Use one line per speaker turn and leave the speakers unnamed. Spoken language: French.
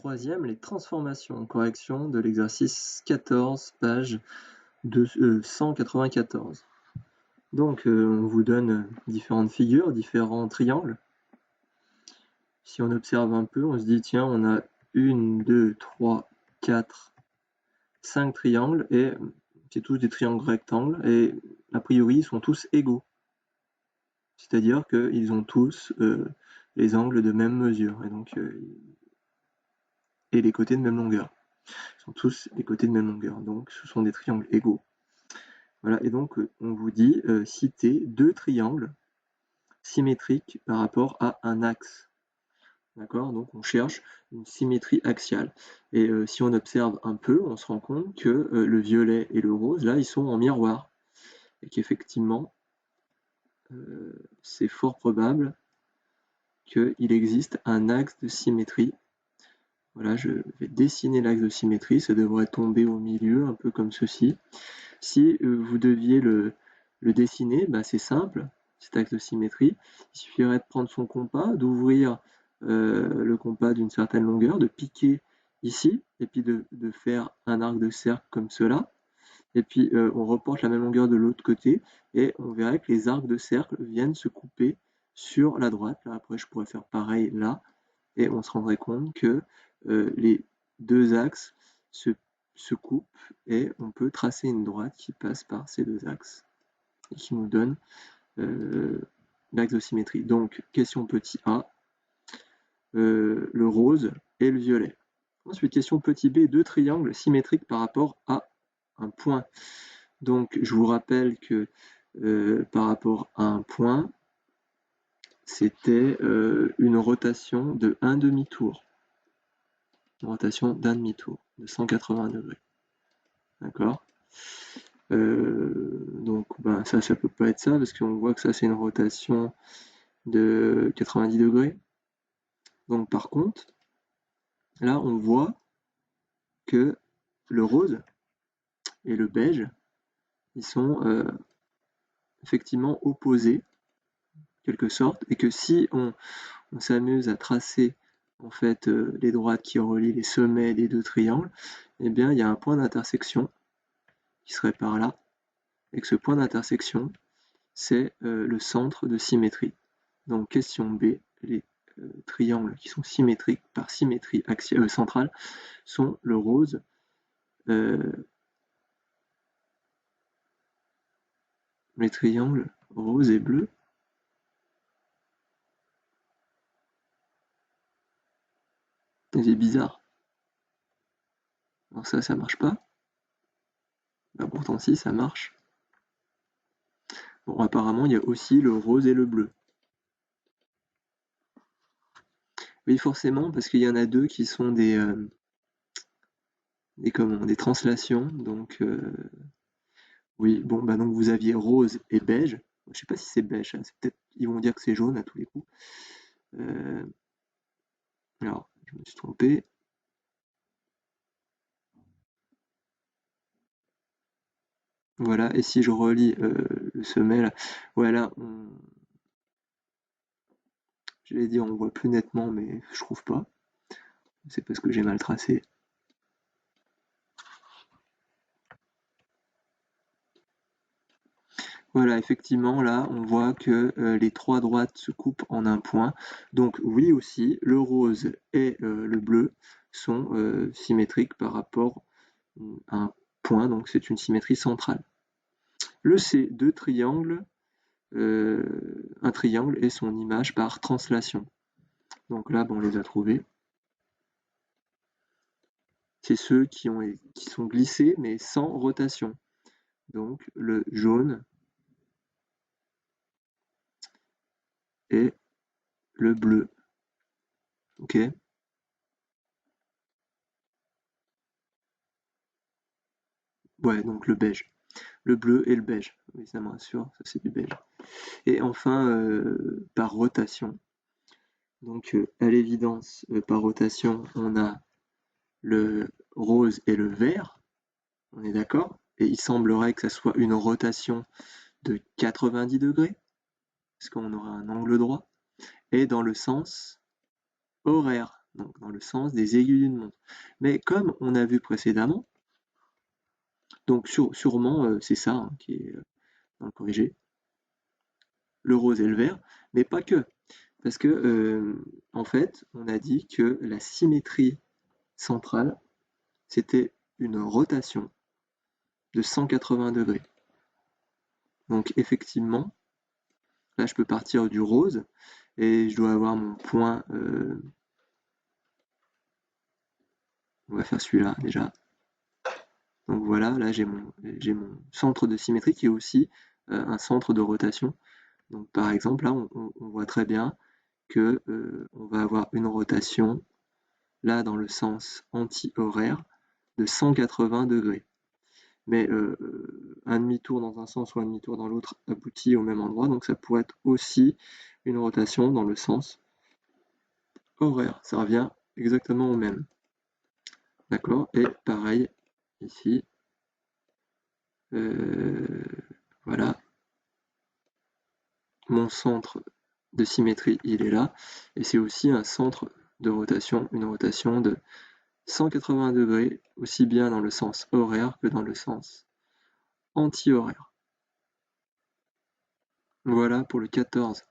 troisième, les transformations. Correction de l'exercice 14, page 194. Donc, on vous donne différentes figures, différents triangles. Si on observe un peu, on se dit, tiens, on a 1, 2, 3, 4, 5 triangles, et c'est tous des triangles rectangles, et a priori, ils sont tous égaux. C'est-à-dire qu'ils ont tous les angles de même mesure, et donc et les côtés de même longueur. Ils sont tous les côtés de même longueur, donc ce sont des triangles égaux. Voilà, et donc on vous dit citer deux triangles symétriques par rapport à un axe. D'accord? Donc on cherche une symétrie axiale. Et si on observe un peu, on se rend compte que le violet et le rose, là, ils sont en miroir. Et qu'effectivement, c'est fort probable qu'il existe un axe de symétrie. Voilà, je vais dessiner l'axe de symétrie, ça devrait tomber au milieu, un peu comme ceci. Si vous deviez le dessiner, c'est simple, cet axe de symétrie. Il suffirait de prendre son compas, d'ouvrir le compas d'une certaine longueur, de piquer ici, et puis de faire un arc de cercle comme cela. Et puis on reporte la même longueur de l'autre côté, et on verrait que les arcs de cercle viennent se couper sur la droite. Là, après, je pourrais faire pareil là, et on se rendrait compte que les deux axes se coupent, et on peut tracer une droite qui passe par ces deux axes et qui nous donne l'axe de symétrie. Donc, question petit a, le rose et le violet. Ensuite, question petit b, deux triangles symétriques par rapport à un point. Donc, je vous rappelle que par rapport à un point, c'était une rotation de 1 demi-tour. Une rotation d'un demi-tour, de 180 degrés. D'accord? Donc ça peut pas être ça, parce qu'on voit que ça c'est une rotation de 90 degrés. Donc par contre, là on voit que le rose et le beige, ils sont effectivement opposés, en quelque sorte, et que si on s'amuse à tracer en fait les droites qui relient les sommets des deux triangles, eh bien il y a un point d'intersection qui serait par là, et que ce point d'intersection, c'est le centre de symétrie. Donc question B, les triangles qui sont symétriques par symétrie centrale sont le rose, les triangles rose et bleu. C'est bizarre. Alors ça marche pas. Pourtant si, ça marche. Bon, apparemment, il y a aussi le rose et le bleu. Oui, forcément, parce qu'il y en a deux qui sont des translations. Donc, oui, bon, donc vous aviez rose et beige. Je sais pas si c'est beige, hein. Peut-être ils vont dire que c'est jaune à tous les coups. Alors, je me suis trompé. Voilà, et si je relis le sommet, là, voilà, j'allais dire on voit plus nettement, mais je trouve pas. C'est parce que j'ai mal tracé. Voilà, effectivement, là, on voit que les trois droites se coupent en un point. Donc oui aussi, le rose et le bleu sont symétriques par rapport à un point, donc c'est une symétrie centrale. Le C, deux triangles, un triangle et son image par translation. Donc là, on les a trouvés. C'est ceux qui sont glissés mais sans rotation. Donc le jaune et le bleu. Ok? Ouais, donc le beige. Le bleu et le beige. Oui, ça me rassure, ça c'est du beige. Et enfin, par rotation. Donc à l'évidence, par rotation, on a le rose et le vert. On est d'accord? Et il semblerait que ça soit une rotation de 90 degrés, parce qu'on aura un angle droit, et dans le sens horaire. donc dans le sens des aiguilles d'une montre. Mais comme on a vu précédemment, donc sûrement c'est ça hein, qui est dans le corrigé, le rose et le vert, mais pas que. Parce que en fait, on a dit que la symétrie centrale, c'était une rotation de 180 degrés. Donc effectivement, là je peux partir du rose et je dois avoir mon point. On va faire celui-là déjà. Donc voilà, là j'ai mon centre de symétrie qui est aussi un centre de rotation. Donc par exemple, là on voit très bien que on va avoir une rotation là dans le sens anti-horaire de 180 degrés. Mais un demi-tour dans un sens ou un demi-tour dans l'autre aboutit au même endroit, donc ça pourrait être aussi une rotation dans le sens horaire. Ça revient exactement au même. D'accord? Et pareil ici. Voilà. Mon centre de symétrie, il est là. Et c'est aussi un centre de rotation, une rotation de 180 degrés, aussi bien dans le sens horaire que dans le sens anti-horaire. Voilà pour le 14.